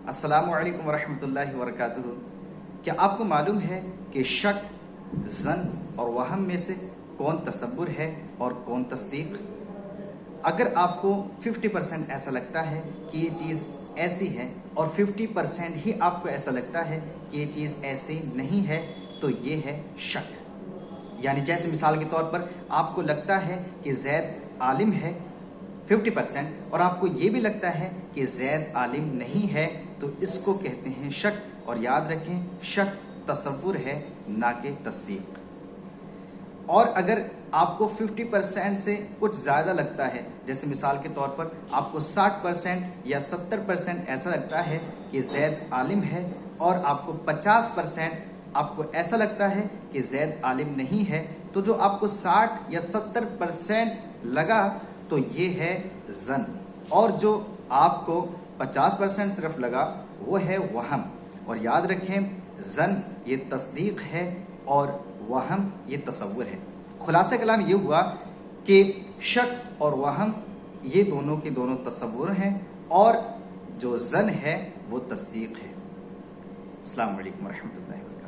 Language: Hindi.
अस्सलामु अलैकुम वरहमतुल्लाहि वबरकातुहू। क्या आपको मालूम है कि शक, ज़न और वहम में से कौन तसव्वुर है और कौन तस्दीक? अगर आपको 50% ऐसा लगता है कि ये चीज़ ऐसी है और 50% ही आपको ऐसा लगता है कि ये चीज़ ऐसी नहीं है, तो ये है शक। यानी जैसे मिसाल के तौर पर आपको लगता है कि ज़ैद आलिम है 50% और आपको ये भी लगता है कि ज़ैद आलिम नहीं है, तो इसको कहते हैं शक। और याद रखें, शक तसव्वुर है, ना कि तस्दीक। और अगर आपको 50% से कुछ ज़्यादा लगता है, जैसे मिसाल के तौर पर आपको 60% या 70% ऐसा लगता है कि ज़ैद आलिम है और आपको 50% आपको ऐसा लगता है कि ज़ैद आलिम नहीं है, तो जो आपको 60 या 70% लगा तो ये है ज़न, और जो आपको 50% सिर्फ लगा वो है वहम। और याद रखें, ज़न ये तस्दीक है और वहम ये तसव्वुर है। खुलासा कलाम ये हुआ कि शक और वहम ये दोनों के दोनों तसव्वुर हैं और जो ज़न है वो तस्दीक है। अस्सलामु अलैकुम वरहमतुल्लाहि।